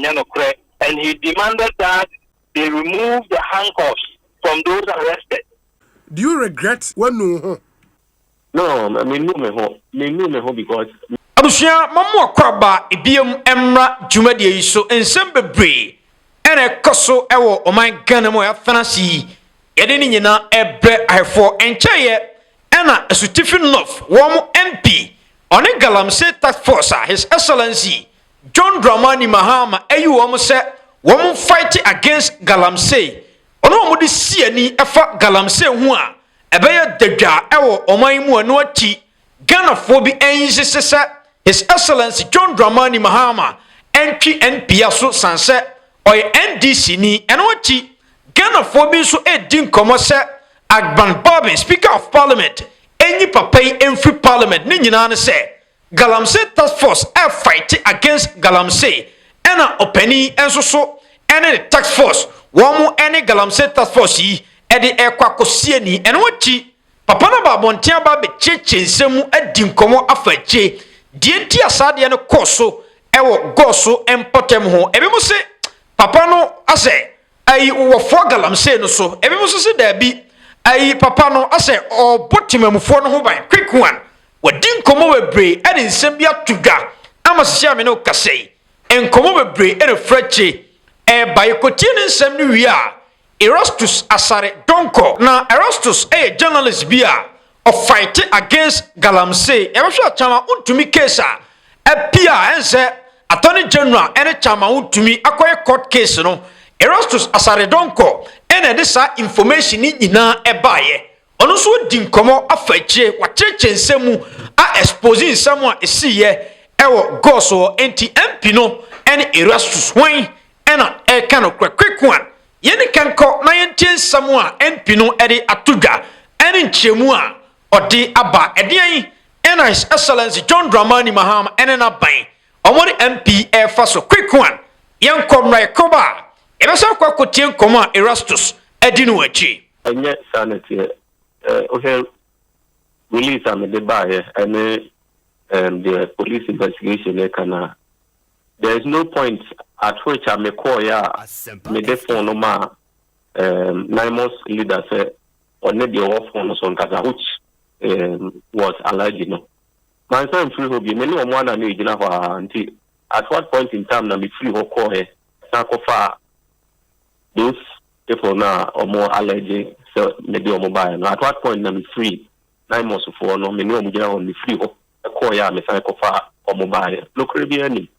and he demanded that they remove the handcuffs from those arrested. Do you regret when no? No, I mean no me ho because Abusua mamu akwaba ebiem emra dwumadie yi so ensem bebre ene ekoso ewo oman Ghana mo ya fanasi yede ni nyina ebre ahefo encheye ena Asutifi North wo MP oni galamsey task force his excellency John Dramani Mahama ayi wo se wo fight against galamsey ono mo de siani efa galamsey hu a ebeye dadwa ewo oman mu anu ati Ghana fo bi enjisese His Excellency John Dramani Mahama entry NPA so sanse oy NDC ni enochi Ghana fo bi so edin komo se Agban Bobby Speaker of Parliament enyi papa yi enfri Parliament ni nyina ne se galamsey task force e fight against galamsey ena opani enso so ene the task force wo ene galamsey task force yi e de ekwakosie ni enochi papa na babontia ba be chechensemu edin komo afache Dienti asade no koso ewo goso empotem ho ebe mo se papa no ase ayi wo fo galamsey no so ebe mo se da bi ayi papa no ase o botimamufo no ho ban quick one wadin komo bebre e de nsem bia tudwa amasisia me no kasei enkomo bebre e de frache e bayekotie ne nsem no wi a erastus asare donko na erastus journalist bia of fight against galamsey ebehwe chama untumi case a apia ense attorney general ene chama untumi akoye court case no erastus asaredonko ene de sa information ni nyina ebaye ono so di nkomo afache wacheche nsemu a exposing nsemu a esiye ewo goso enti MP no ene erastus wen ena e kano quick one yeni kanko na yentie nsemu a MP no ede atudwa ene nchemu a Odi aba edian ena His Excellency John Dramani Mahama ene na ban omori MP faso quick one yankom na yakoba ebesa kwa kotie nkoma erastus edinu achi anya sanity okay release am the buy and the police investigation kana there is no point at which I may call ya me the phone ma 9 months leader say on the off phone so nkata which was alleged, you know. My son free hobby, many of one and age until at what point in time na be free or call here, those people now or more alleged, so maybe or mobile. At what point na be free 9 months before no many of them only free or call ya me or mobile. Look any.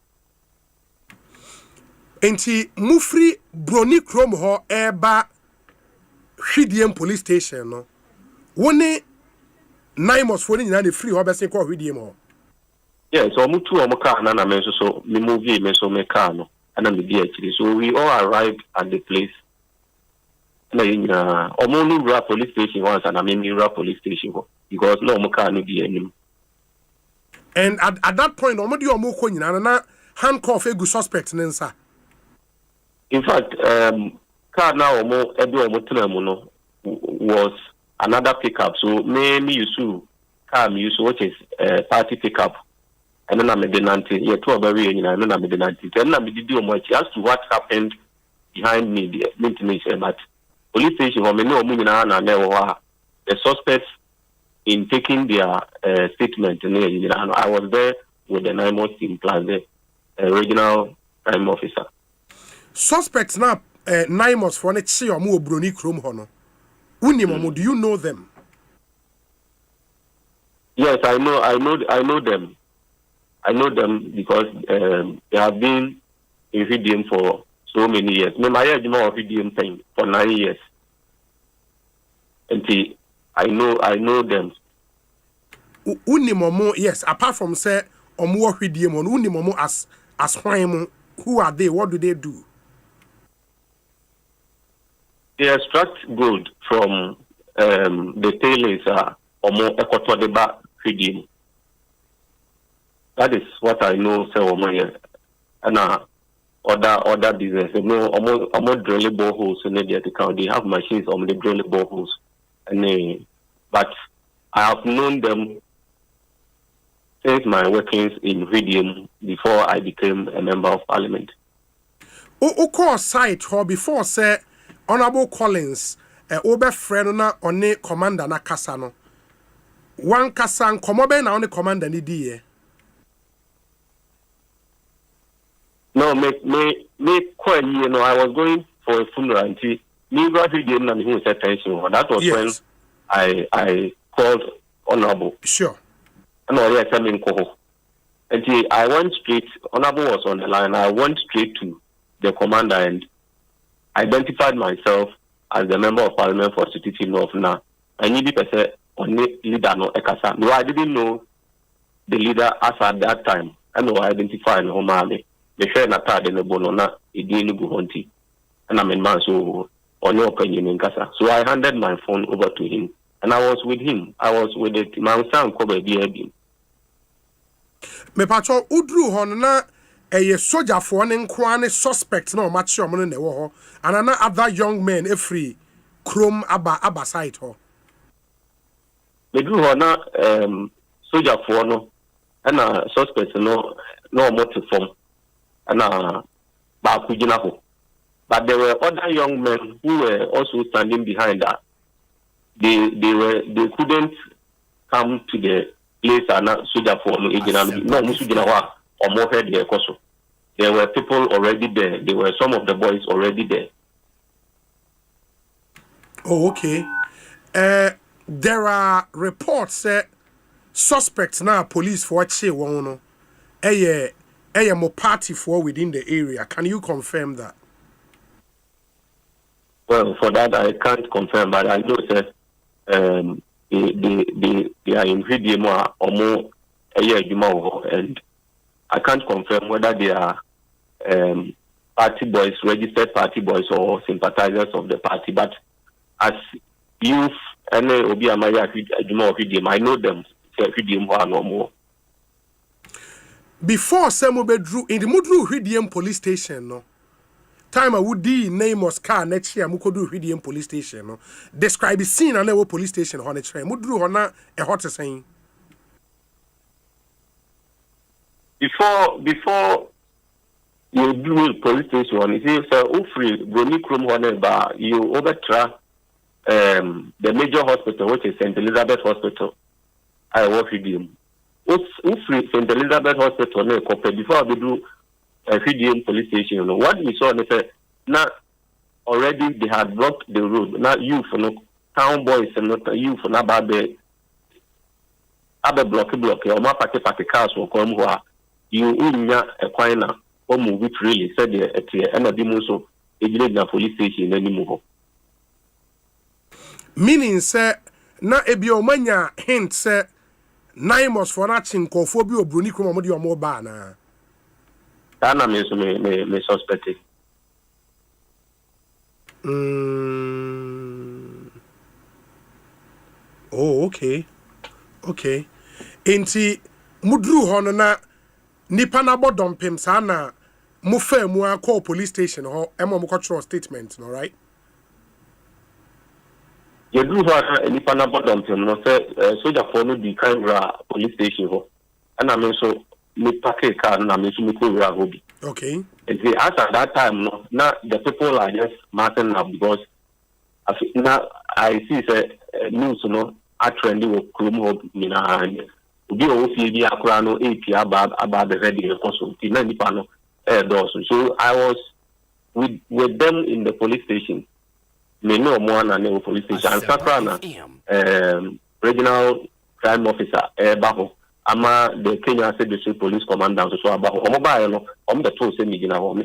Enti mufri broni krom ho eba Hwidiem police station no. Wone 9 months for the free or best call with him. Yes, so mutu or car and I so me movie me so me car no and then the DHD. So we all arrived at the place. Omonu police station once and I mean police station because no car no be anymore. And at that point, Omodi Omoko na handcuff a good suspect nensa. In fact, car now omo edu omo was another pickup, so mainly you sue car me use which is party pickup, and then I'm a denanti. Yeah, two very and then I'm a denanti. Then I'm a do much as to what happened behind me, the maintenance. But police station for me no the suspects in taking their statement. I was there with the 9 months team plus the regional crime officer. Suspects now 9 months for next year or more brony chrome honor. Unimomo, do you know them? Yes, I know them. I know them because they have been in Hwidiem for so many years. My age more Hwidiem thing for 9 years. And I know them. Unimomo, yes, apart from say omo Hwidiem on Unimomo as why who are they? What do they do? They extract gold from the tailings omo Ekotodeba Hwidiem. That is what I know. Say omo and other business. No omo drilling boreholes in the account. They have machines on the drilling boreholes, and but I have known them since my workings in Hwidiem before I became a member of Parliament. o call site ho before say Honorable Collins obe friend na one commander na kasa no one kasa nkomo be na one commander ni die no me quite you know I was going for a funeral until me go to the na who said tension that was when I called Honorable sure and I tell him ko until I went straight Honorable was on the line I went straight to the commander and identified myself as the member of Parliament for City North now. I need to say only leader no ekasa. No, I didn't know the leader as at that time. I know I identified no mami. The share na ta de no bono na idini guhonti. And I'm in man so on your opinion in kasa. So I handed my phone over to him and I was with him. I was with the man sound cover the me pacho udru hon na a soldier for an inquiry suspect no match your money in the war, and another other young men a free chrome abba side ho. The drew honor soldier for no and a suspect no motive form and bakujinaho. But there were other young men who were also standing behind that. They couldn't come to the place and soldier for no agent or more head there also. There were people already there. There were some of the boys already there. Oh, okay. There are reports that suspects now police for che wono. Mo party for within the area. Can you confirm that? Well, for that I can't confirm, but I know that they are in video or more and I can't confirm whether they are party boys, registered party boys, or sympathizers of the party. But as youth, I know them. No more. Before Samuel Bedru in the Mudru Hidium police station, no time I would be name was car next year. Mukodu Hidium police station, no describe the scene and our police station on a train. Mudru Hona a hot saying. Before you do police station, it is free Brony Chrome whenever you overtra the major hospital, which is St. Elizabeth Hospital. I work with him. Free St. Elizabeth Hospital, before we do a Fidium police station. What we saw, they said, now already they had blocked the road. Now youth, town boys, and not youth, not bad. Other block, or my party cars will come who are. You unya equina or move it really said at the end of the muso a police station anymore. Meaning, sir, na ebiomania hint, sir, 9 months for nothing, cophobia or brunicum or more banner. Dana may suspect it. Oh, okay. Enti Mudru Honana. Nipa na bodom pem sana mo fa mu call police station ho emo mo control statement no right you do what nipa na bodom pem no say soldier for no di camera police station ho and I mean so me pack car na me so me ko wura hobi okay and see at that time no now the people are just marching up because now I see say news no a trendy wo krum ho ni na Ubi ofi akura no AP about the ready consult. So I was with them in the police station. Me no more than the police station. And Sakrana, regional crime officer, Baho, Ama the Kenya State District Police Commander, so Abaho, Omobile, the two semi home,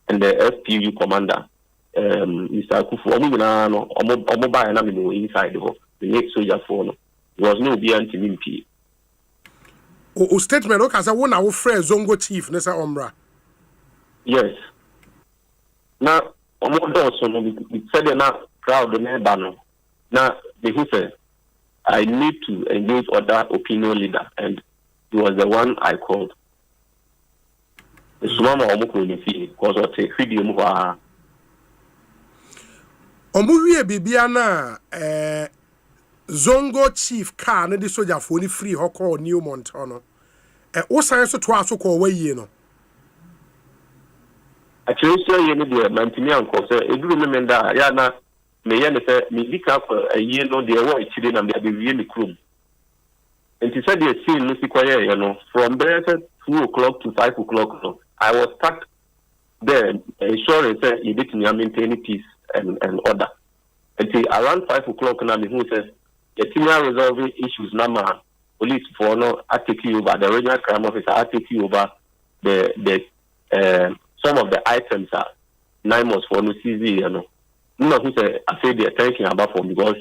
and the FPU commander, Mr. Kufu, Omobile, and I'm inside the next soldier phone. There was no BNT. O statement okay say won our friend Zongo chief nessa omra. Yes. Now omodo so no we said na crowd na ba no. Now they say I need to engage other opinion leader and he was the one I called. The sumama omoko ni fi because o take video mu ha. Omuwie bibia na Zongo chief car na the soldier for ni free hoko new month ono. O sign so to aso ko waye no. actually say you need the mantini uncle say e do remember ya na me ye say me dika for a year no the wo chiri na me be wie me krum enti say the scene no sikwaye you know from there 2 o'clock to 5 o'clock no I was stuck there ensuring say you did me maintain peace and order until around 5 o'clock now me who says the team are resolving issues now police for no I take you over the regional crime officer I take you over the some of the items are 9 months for no CZ you know no who say I say they're thinking about for because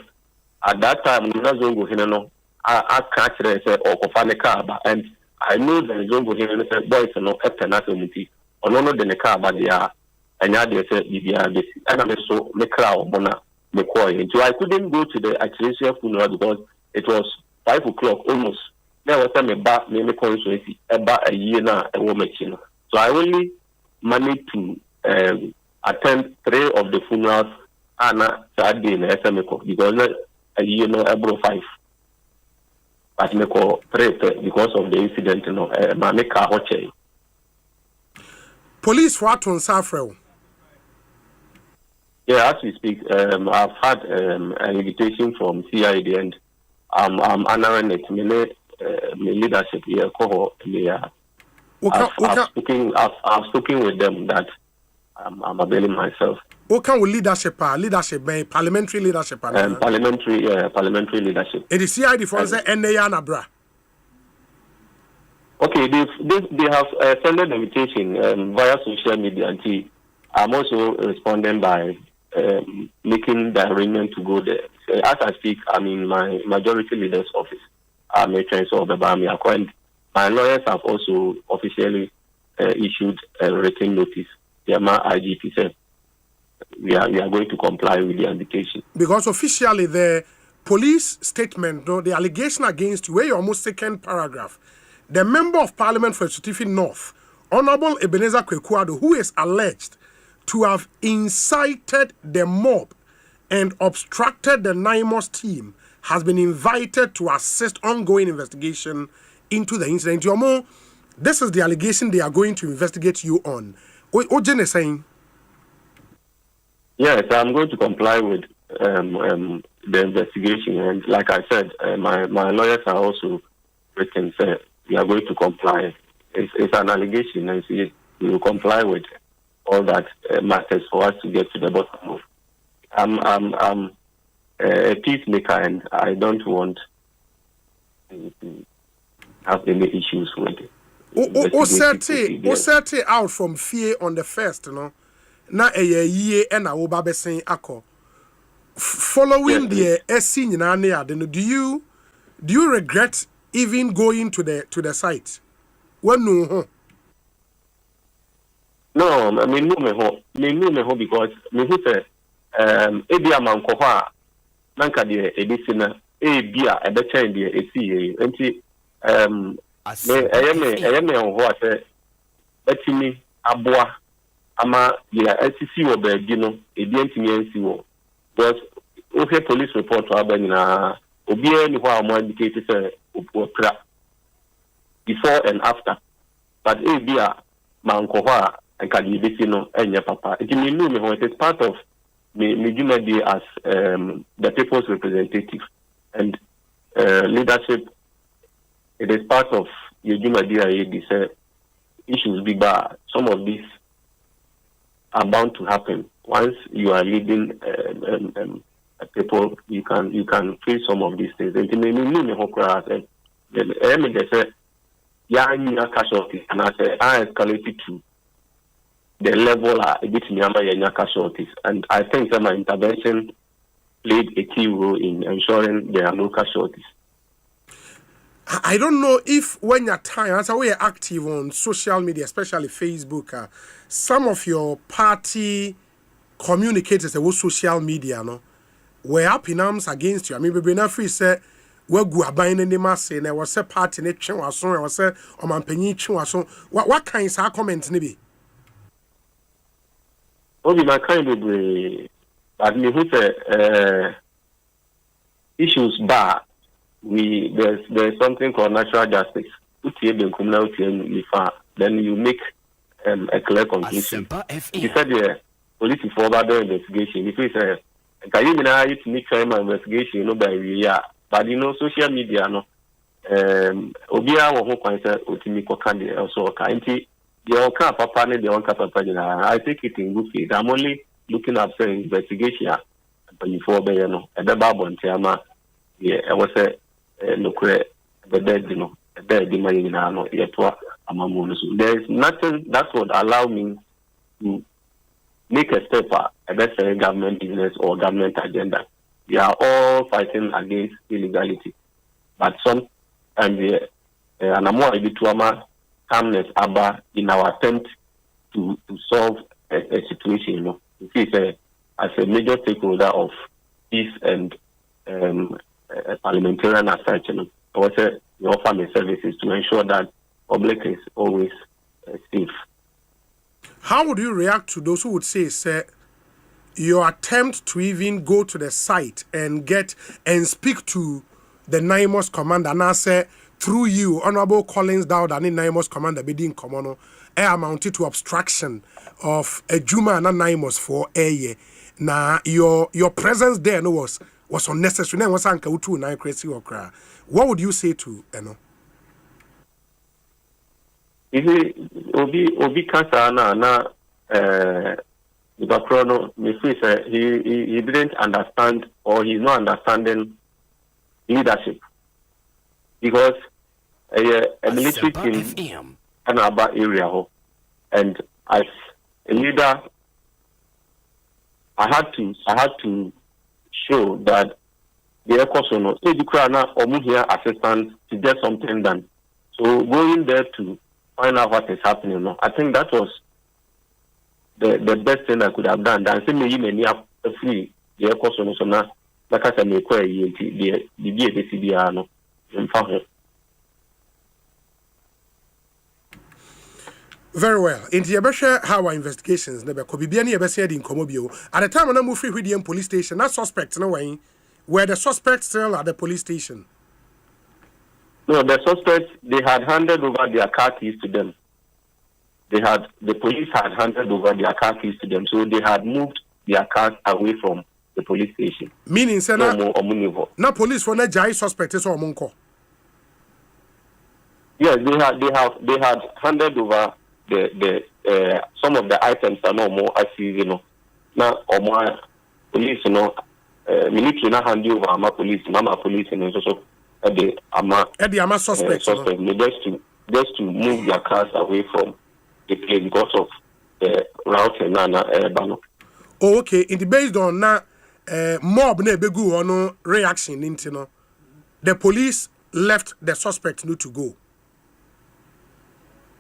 at that time we not going go here no I catch them say or kofane car and I know there is going go here no say boys no epenatomuti or no the car but they are and yeah they say this and I so me crowd bona me coin so I couldn't go to the actual funeral because it was 5 o'clock almost there was time about me constituency about a year now a woman so I only managed to attend 3 of the funerals and Saturday in SMECO because a year no about 5 but me call 3 because of the incident you know my make car hoche police for on Safrel. Yeah, as we speak, I've had an invitation from CID and I'm honoring it. My leadership here, I've spoken with them that I'm availing myself. What kind of leadership? Leadership, parliamentary leadership. Parliamentary leadership. It is CID for the NDC and Abra. Okay, they have sent an invitation via social media, and I'm also responding by making the arrangement to go there. As I speak, I'm in my majority leader's office. I'm a transfer of the Bami and my lawyers have also officially issued a written notice. The IGP said we are going to comply with the invitation. Because officially the police statement, no, the allegation against you, where you almost second paragraph, the member of Parliament for Certificate North, Honorable Ebenezer Kwekuado, who is alleged to have incited the mob and obstructed the NIMOS team, has been invited to assist ongoing investigation into the incident. Yomo, this is the allegation they are going to investigate you on. What Jen is saying? Yes, I'm going to comply with the investigation, and like I said, my lawyers are also written. Say we are going to comply. It's an allegation, and we will comply with all that matters for us to get to the bottom of. I'm a peacemaker, and I don't want to have any issues with it. Set it out from fear on the first, you know. Na a year and I will be saying ako. Following the scene in Ania, then do you regret even going to the site? When no. No, I mean no because me who say ebia mankoha nanka de edisina ebia ebechen de esi enti me ho ase etimi aboa ama ya SCC wo baagi no ebi ntimi ansi wo because okay police report to abanyina obi ani ho a mo indicate say opra before and after but ebia mankoha and can you no enya papa it is part of me as the people's representative and leadership. It is part of your these issues big bar. Some of these are bound to happen once you are leading people. You can face some of these things. And casualties, and I escalated to the level a bit near casualties, and I think that my intervention played a key role in ensuring there are no casualties. I don't know if when you're tired, as we are active on social media, especially Facebook, some of your party communicators with social media, no, were up in arms against you. I mean, we've been free say we go buying in the mass, and there was a party in the was so, I was say, or man penny so. What kinds of comments, maybe? Only my kind of but me who say issues bar. There's something called natural justice. Then you make a clear conclusion. He said, yeah, police for about the investigation. If he said, can you mean to make crime investigation, no, by but you know, social media, no, Obia or who can say, Otimiko Candy, also, Kanti, the Oka Papa, the Onka Papa, I take it in good faith. I'm only looking at the investigation before Bayano, and the Babu and Tiama, yeah, I was a look the dead, you know, a dead money in our yet. There is nothing that would allow me to make a step against a government business or government agenda. We are all fighting against illegality. But sometimes, and I'm more able to calmness in our attempt to solve a situation. You know, as a major stakeholder of peace and a parliamentarian as such, you know, I was we offer my services to ensure that public is always safe. How would you react to those who would say, sir, your attempt to even go to the site and speak to the NIMOS commander, and I say, through you, Honorable Collins Dowd, and the NIMOS commander, Bedin Komono, amounted to obstruction of a Juma and a NIMOS for a year. Now, your presence there was unnecessary. What would you say to, you know? Obi Kasa na Bakrono, he didn't understand, or he's not understanding leadership, because a military team in our area, and as a leader, I had to show that the Ekosono, Edukrana or here assistance to get something done. So going there to find out what is happening. No? I think that was the best thing I could have done. And say me many have free the Ekosono so na like I said me kwa the BCBR no in fact. Very well. In the how our investigations never could be any ever said in Comobio. At the time when I moved free with the police station, not suspects no way, where the suspects still at the police station. No, the suspects, they had handed over their car keys to them. The police had handed over their car keys to them, so they had moved their cars away from the police station. Meaning, sir, no police for no jai suspects or monko. Yes, they had handed over the some of the items are no more as you know. Now, or more police, you know, military na hand over my police, mama police, and also the ama suspects. Just to move their cars away from the place because of the route and Bano. Oh, okay. In the based on na mob na begu ono reaction into no, the police left the suspect to go.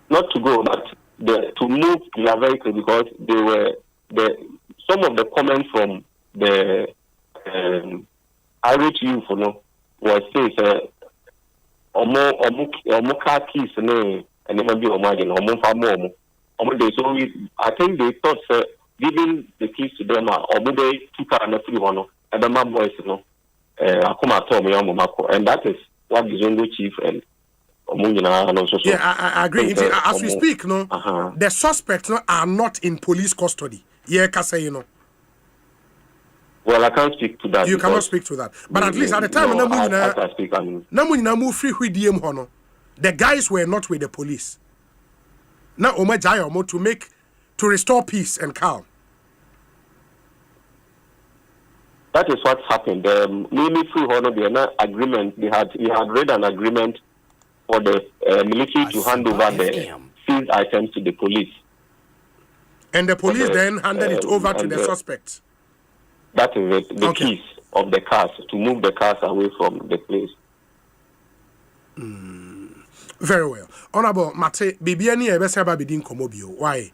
Not to go, but to move their vehicle because they were some of the comments from the irate youth, you know, was says omo car keys and never be omagin omo so I think they thought giving the keys to them omo they took an free one and the man boys, you know, akoma tom yamomako, and that is what the Zondo chief and yeah, I agree. As we speak, no, the suspects are not in police custody. Yeah, Kasa, you know. Well, I can't speak to that. You cannot speak to that. But at least at the time, the guys were not with the police. Now, to restore peace and calm. That is what happened. The agreement. He had read an agreement for the military to hand over the seized items to the police. And the police then handed it over to the suspects. That is it, the keys of the cars, to move the cars away from the place. Very well. Honorable Mate, Bibiani Ebesaba Bidin Komobio. Why?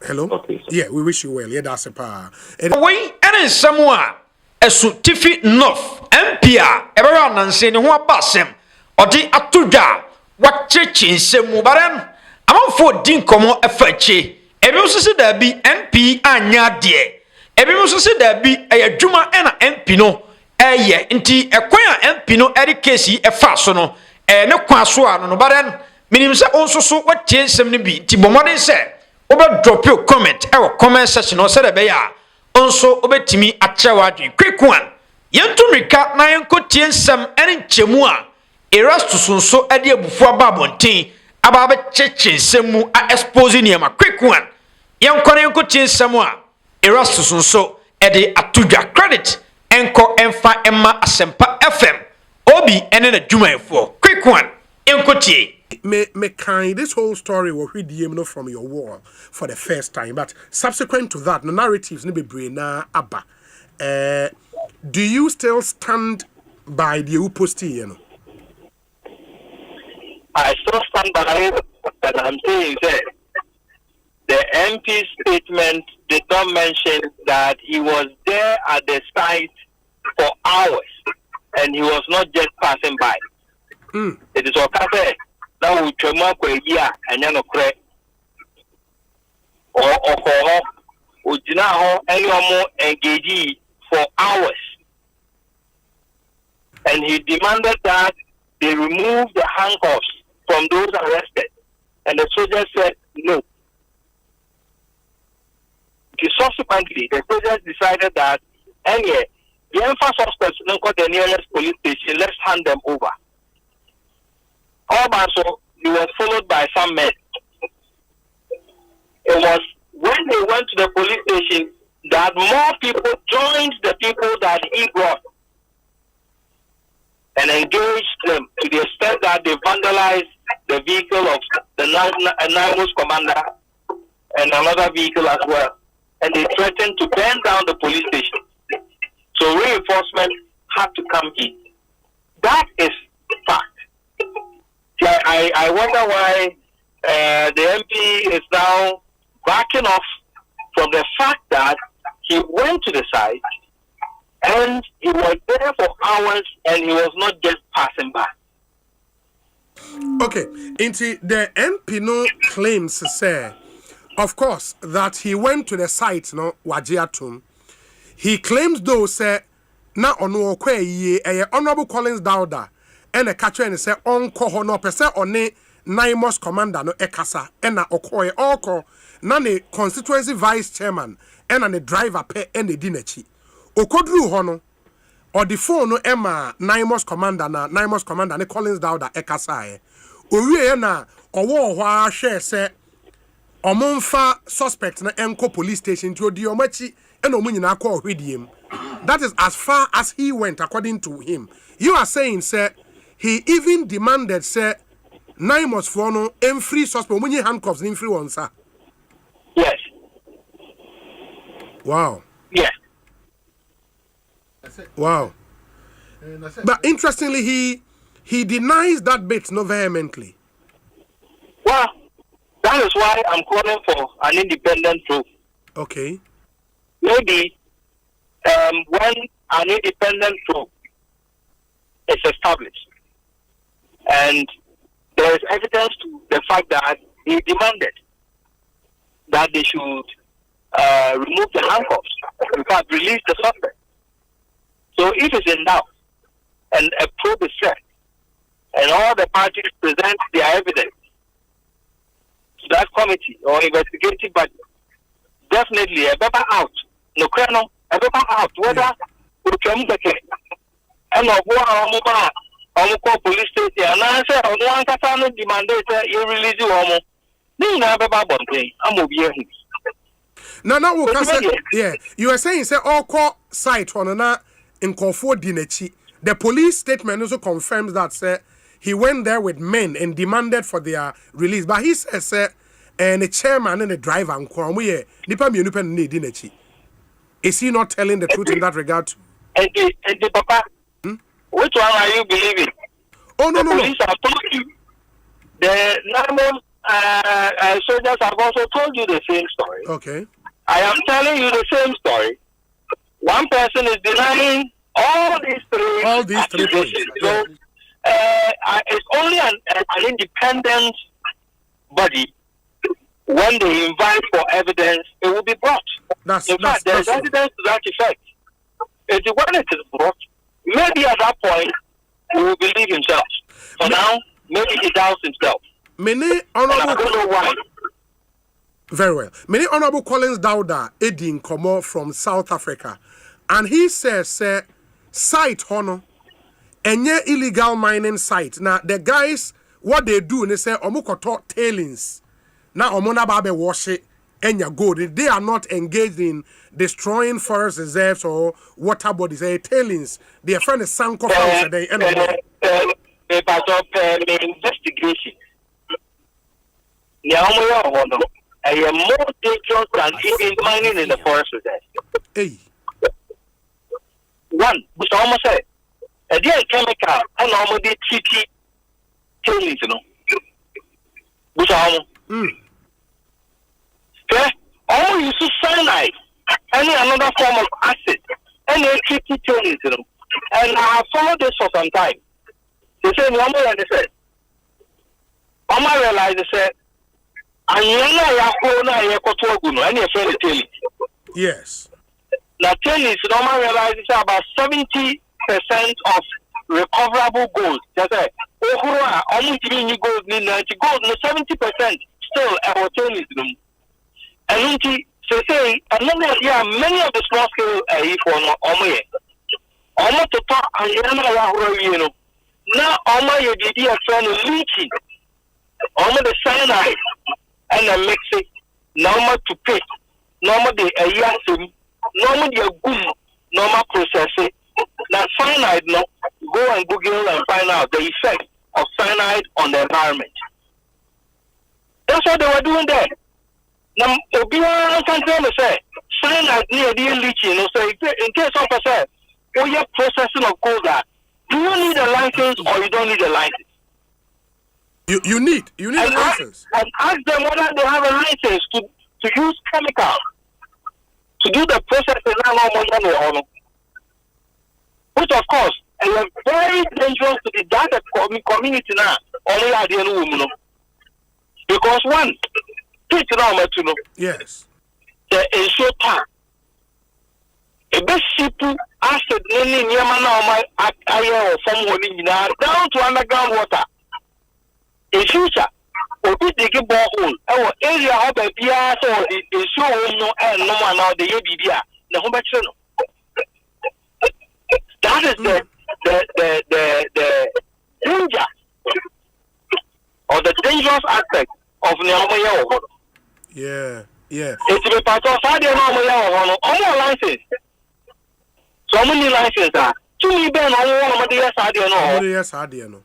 Hello? Okay, sir. Yeah, we wish you well. Yeah, that's a power. Wait, and somewhere, a Tiffy North, MPA, everyone and saying who are Bassem. Odi atuda wachechi nsemu baran amanfo din komo afache ebi usisi da bi MP anya de ebi usisi da bi ayadwuma na MP no eye nti ekwan a MP no eri case efa so no ne kwa so ano no baran Minim se onso so watie nsem ne bi ti bomode se oba drop your comment e comment section o se de be ya onso obetimi achewa adwen quick one yentumika na yenkotie nsem ene nchemu a erastus nso ade abufu ababonten aba be cheche nsem mu a expose niema quick one yenkone yenkotie nsem a erastus nso ede atudwa credit enko emfa emma asempa fm obi ene na dwumayefo quick one yenkotie. Me kind this whole story was read the from your wall for the first time, but subsequent to that, the narratives ni be na abba. Do you still stand by the uposti? You know? I still stand by it, and I'm saying that the MP statement did not mention that he was there at the site for hours, and he was not just passing by. It is what I said. Now we come up with a year and then credit or any more engagee for hours, and he demanded that they remove the handcuffs from those arrested, and the soldiers said no. Subsequently, the soldiers decided that anyway, the emphasis suspects don't go to the nearest police station. Let's hand them over. Also, he was followed by some men. It was when they went to the police station that more people joined the people that he brought and engaged them to the extent that they vandalized the vehicle of the NIMO's commander and another vehicle as well. And they threatened to burn down the police station. So reinforcement had to come in. That is fact. I wonder why the MP is now backing off from the fact that he went to the site and he was there for hours and he was not just passing by. Okay, into the MP no claims say, of course, that he went to the site no Wajiatum. He claims though say na ono okwa ye Honorable Collins Dauda and a catcher and say on ho no pese one NIMO's commander no ekasa and na okoye oko na ne constituency vice chairman and na driver pe and the dinechi okodru ho no or the phone no Emma NIMO's commander ne Collins Dauda ekasa e owie na owo ho a hwe se omonfa suspect na enko police station to di omachi and omunyina akọ ohwediem. That is as far as he went according to him. You are saying sir he even demanded say NIMO's for no free suspect omunyi handcuffs in free one sir. Yes. Wow. Yes. Wow. But interestingly he denies that bit no vehemently. Well, that is why I'm calling for an independent proof. Okay. Maybe when an independent proof is established and there is evidence to the fact that he demanded that they should remove the handcuffs, in fact, release the suspect. So if it's in doubt and a proof is set and all the parties present their evidence to that committee or investigative body, definitely a paper out. No criminal, a paper out. Whether we can get it and of one police station and I say one can demand you release you almost. Then I have a thing. I'm over here. No, yeah. You are saying say all court site on na in Konfo Dinechi. The police statement also confirms that say he went there with men and demanded for their release. But he says and the chairman and the driver and Kwamwe nipa mi nipa ne Dinechi. Is he not telling the truth in that regard? And the papa, which one are you believing? Oh no. Police have told you. The normal soldiers have also told you the same story. Okay. I am telling you the same story. One person is denying all these three points. So it's only an independent body. When they invite for evidence, it will be brought. In fact, there is evidence to that effect. When it is brought, maybe at that point, he will believe himself. For now, maybe he doubts himself. Many And I honorable. don't know why. Very well. Many honorable Collins Dowda, Edin Komo from South Africa, and he says, site honor, enye illegal mining site. Now the guys, what they do, they say omukoto tailings. Now omona babe wash it. Enya gold. They are not engaged in destroying forest reserves or water bodies. Tailings. Their friend is Sanko from today. Part of investigation. I am more dangerous than even mining in the forest reserve. Hey. One, which almost said, a dear chemical and normally tricky tailings, you know. Which almost. All you see cyanide, any another form of acid, any tricky tailings, you know. And I have followed this for some time. They say, Mama, they said, Mama realized, they said, and you know, any friend tailings. Yes. Now, tailings, Mama realized it's about 70% of recoverable gold. They say, only giving you gold, 70% still our tailings. And say, many of the small scale for almost to talk and you know. Now, almost your DD are trying to leaching. Almost the cyanide and the mixing. Normal to pay. Normal the yasim. Normal the boom. Normal processing. Now, cyanide, no, go and Google and find out the effect of cyanide on the environment. That's what they were doing there. Now, Obiwa can tell me, say, cyanide near the leaching. So, in case of a say, oh, you're processing of gold, do you need a license or you don't need a license? You need a license. And ask them whether they have a license to use chemicals to do the processing. Which, of course, is very dangerous to the data community now. Only at the end of the woman. Because one, yes. The ensure time. A best simple acid in Yamana or someone down to underground water. In future, or we dig a borehole, our area of a beer, so it show no and no one now the ABBA, the home. That is the danger or the dangerous aspect of Nyamaya. Yeah. It's a part of Sadia Nyamaya, license. So many licenses are. To me, Ben, Yes, I know.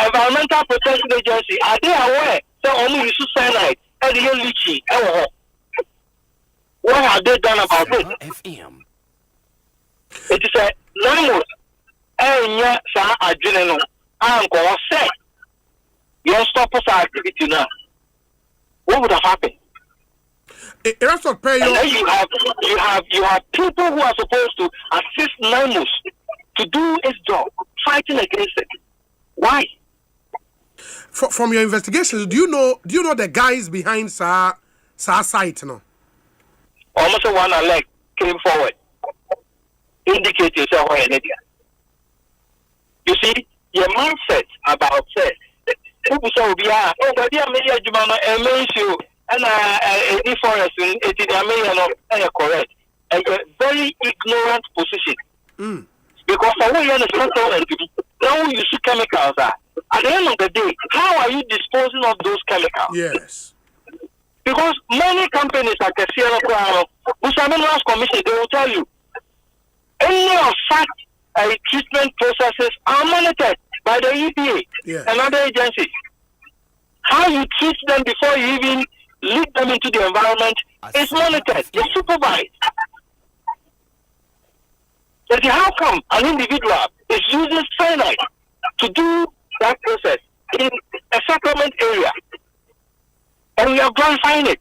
Environmental Protection Agency, are they aware that only use cyanide and the leaching? What have they done about it? FM. It is a language. And sa adrenaline. And go say, you stop us activity now. What would have happened? Erastus pay and then you have people who are supposed to assist NIMOS to do its job, fighting against it. Why? From your investigations, do you know the guys behind Sa site? No. Almost one leg came forward, indicate yourself where an idiot. You see, your mindset about sex. People say, "Oh, but there are many you and any forest in it correct." And a very ignorant position. Because the way you understand now you see chemicals are. At the end of the day, how are you disposing of those chemicals? Yes. Because many companies like the Sierra Crown, which are Minerals Commission, they will tell you any of such treatment processes are monitored by the EPA and other agencies. How you treat them before you even leak them into the environment is monitored, it's supervised. But how come an individual is using cyanide to do that process in a settlement area and we are glorifying it?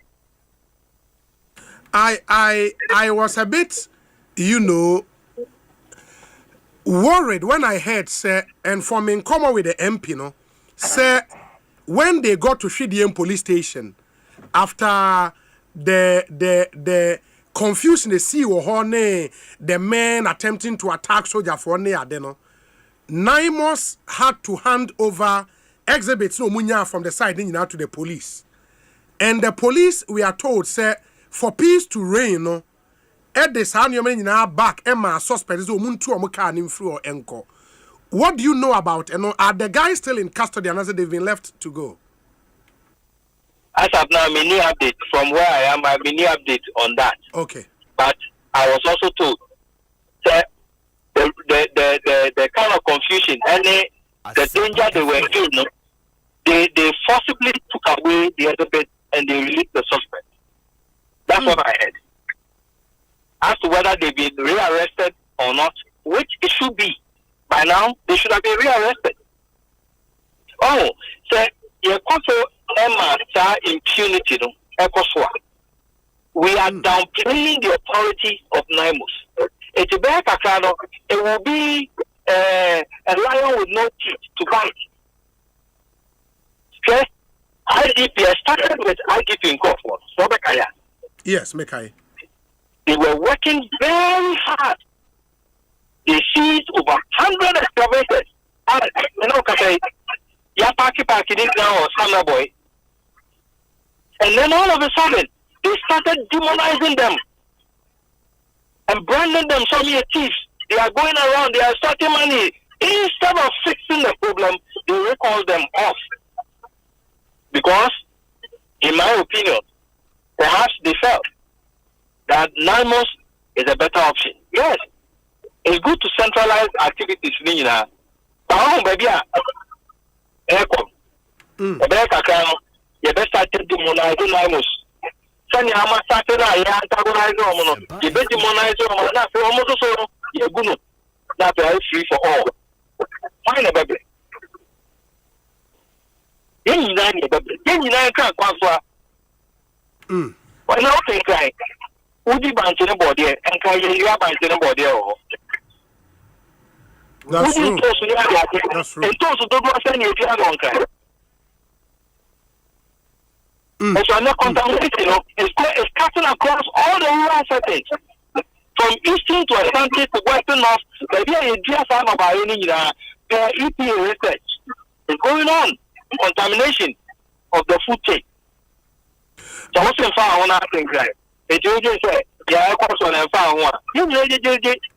I was a bit, worried when I heard, say, and from in common with the MP, no, say, when they got to Shidian police station, after the confusion they see or the men attempting to attack soldier for NIMOS had to hand over exhibits no munya from the side then to the police. And the police, we are told, say, for peace to reign, no, at this hand you mean back, Emma suspects so muntu omuka nimfru or enko. What do you know about are the guys still in custody and they've been left to go? As of now, many update from where I am, I have many update on that. Okay. But I was also told that the kind of confusion and the danger they were in, they forcibly took away the exhibit and they released the suspect. That's what I heard. As to whether they've been rearrested or not, which it should be. By now, they should have been rearrested. Oh, so you also Emma impunity, no? We are downplaying the authority of NIMOS. It will be a lion with no teeth to bite. Okay? IGP started with IGP in Crawford. Yes, Mekai. They were working very hard. They seized over 100 excavators. You know, Yapaki this now or Summer Boy. And then all of a sudden, they started demonizing them and branding them some thieves. They are going around, they are starting money. Instead of fixing the problem, they recall them off. Because, in my opinion, perhaps they felt that NIMOS is a better option. Yes, it's good to centralize activities. But baby, you best start demonizing NIMOS. Sani ama started ya antagonize omo no. You be demonize omo na so omo so you go that is free for all. Fine baby. Yen nyina kan kwaso a. Why now think like Udi banche ne body and kan ye ya banche ne body o. That's true. That's true. Entonces do go send you to go kan. So I'm not contaminated, it's cutting across all the rural settings. From eastern to Atlantic to western north, maybe a just about any EPA research is going on. Contamination of the food chain. So what's in far on thing, right?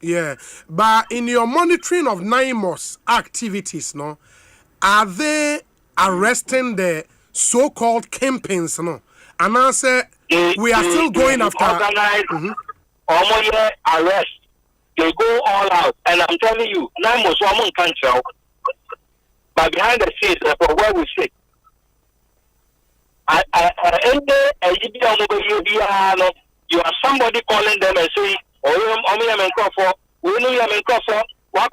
Yeah, but in your monitoring of NIMOS activities, no, are they arresting the so-called campaigns, no? And I say we are still going after organized arrest. They go all out, and I'm telling you, NIMOS woman can't tell. But behind the scenes, for where we sit, you have somebody calling them and saying, "Oh, we know you're what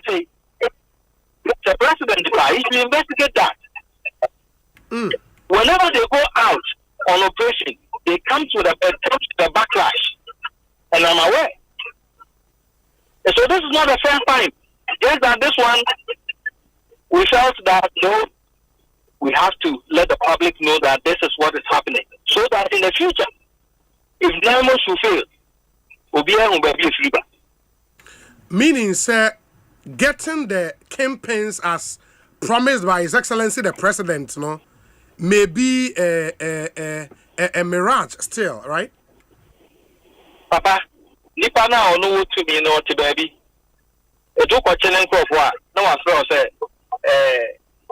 say? The president he should investigate that. Whenever they go out on operation, they come to the backlash, and I'm aware. And so this is not the first time. Yes, that this one we felt that no, we have to let the public know that this is what is happening, so that in the future, if NIMOS should fail, we'll be able to be free. Meaning, sir, getting the campaigns as promised by His Excellency the President, no, may be a mirage still, right? Papa, nipa na ono wotu mi no ti baby. E do ko chene nkofo a na wa fro say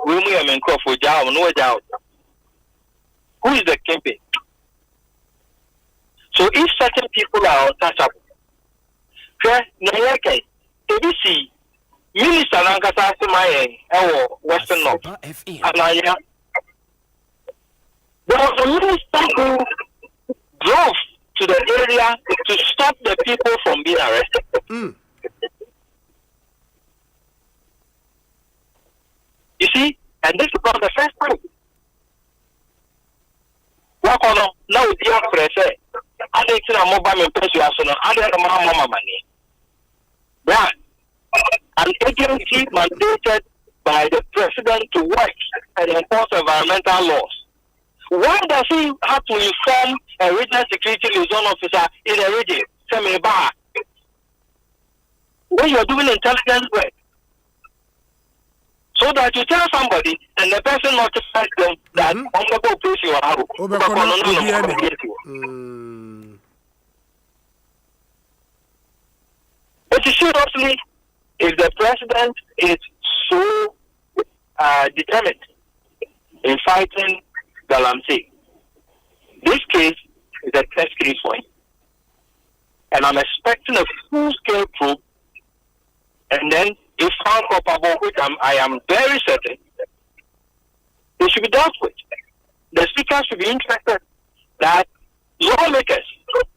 we mu ya men nkofo ja no we ja. Who is the campaign? So if certain people are untouchable, okay, na yake ABC Minister Nankasa Simaye Western North. Anaya. There was a minister who drove to the area to stop the people from being arrested. You see, and this is not the first time. Now with the press, I think it's a mobile person, I don't know Mahama money. Right. An agency mandated by the president to work and enforce environmental laws. Why does he have to inform a regional security liaison officer in a region? When you are doing intelligence work, So that you tell somebody and the person notifies them that honorable place you are. But seriously, if the president is so determined in fighting galamsey, this case is a test case for him. And I'm expecting a full-scale probe. And then, if found culpable, which I am very certain, it should be dealt with. The speaker should be interested that lawmakers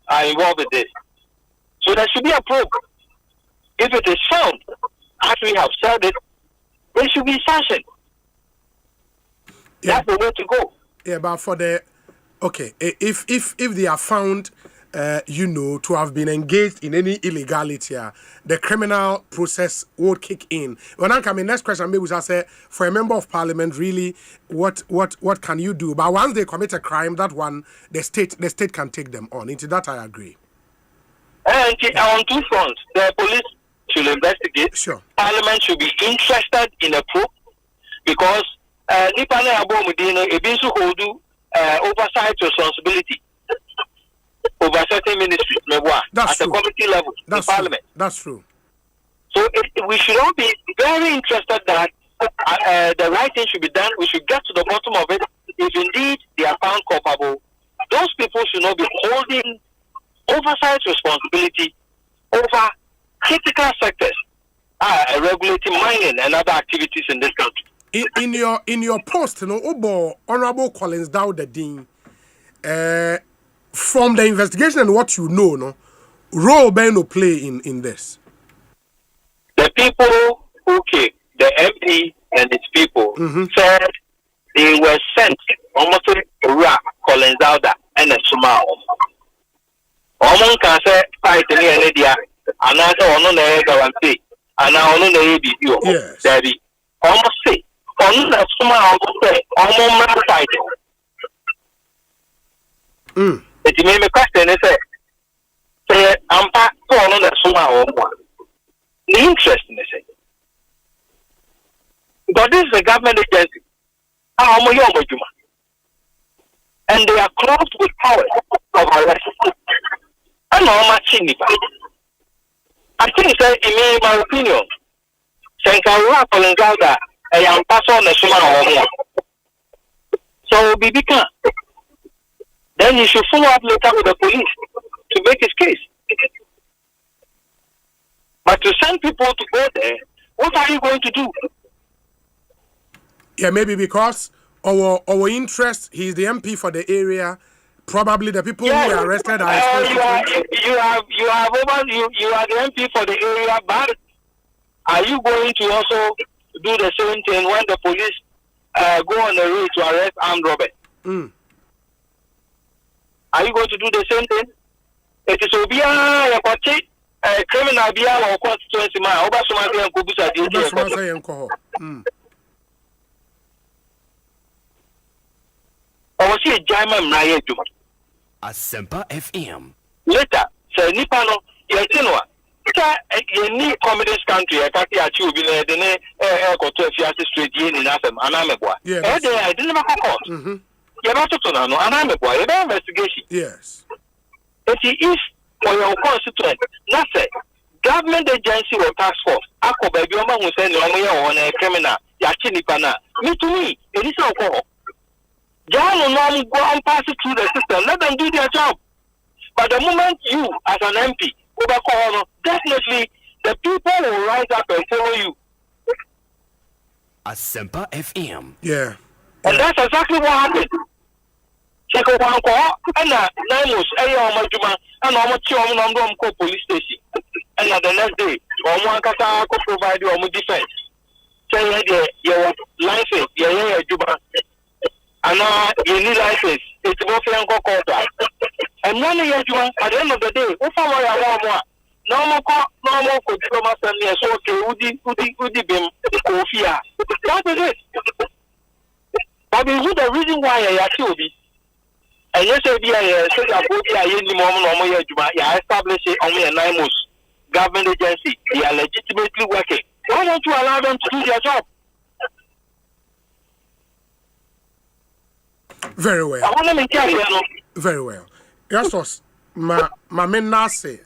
are involved in this. So there should be a probe. If it is found, as we have said it, they should be sanctioned. Yeah. That's the way to go. Yeah, but for the if they are found, to have been engaged in any illegality, the criminal process would kick in. When I come in, next question, maybe I say for a member of parliament, really, what can you do? But once they commit a crime, that one, the state can take them on. Into that, I agree. And on two fronts, the police should investigate. Sure. Parliament should be interested in a probe because Nipane Abomudino Ebisu hold oversight responsibility over certain ministries at the committee level in Parliament. That's true. So we should all be very interested that the right thing should be done. We should get to the bottom of it. If indeed they are found culpable, those people should not be holding oversight responsibility over critical sectors, regulating mining and other activities in this country. In your post, Honorable Collins Dowd Dean, from the investigation and what you know, role no play in this. The people who came, the MP and its people, said they were sent almost Collins Dowd and a Sumao. Omon can say fight in the idea, and I don't know the guarantee, and I don't know the video. Yes. Daddy, almost say, on the Sumao, almost fight. It made me question, they say, I'm back on the Sumao one. The interest in the say. But this is a government agency. And they are clothed with power of arrest. I know much in I think that in my opinion, Senka Collins Dowd, I am passing on the Sumao. So Bibika, then he should follow up later with the police to make his case. But to send people to go there, what are you going to do? Yeah, maybe because our interest, he's the MP for the area. Probably the people who were arrested are you are the MP for the area, but are you going to also do the same thing when the police go on the road to arrest armed robbers? Are you going to do the same thing? It is Obia, criminal Bia or constituency man, Obasumaki and Kubusa. I was here, Jaiman Naya Juma. Asempa FM. Later, say Nipano, Yatinwa. You need communist country, I can't achieve in the air street in Assam, Anamabwa. I didn't have a court. You're not to know, Anamabwa, you're an investigation. Yes. If for your constituent, that's it. Government agency or task force, Ako baby, who send on a criminal, Yachinipana. Me to me, it is alcohol. John will normally go and pass it through the system. Let them do their job. But the moment you, as an MP, definitely the people will rise up and follow you. Asempa FM. Yeah. And that's exactly what happened. Check out one call, and Namus, and almost police station. And the next day, one Kata could provide you a defense. Say, your license, your Juba. And now you need license. It's both young contract. And one year, at the end of the day, who found more? No more could diploma send me a so okay, Udi Bim, Kofia. That is it. But is the reason why I actually be. And yes, I said that I establish it only a 9 months government agency. They are legitimately working. Why don't you allow them to do their job? Very well. I want to make sure. Very well. Erastus, ma me nase.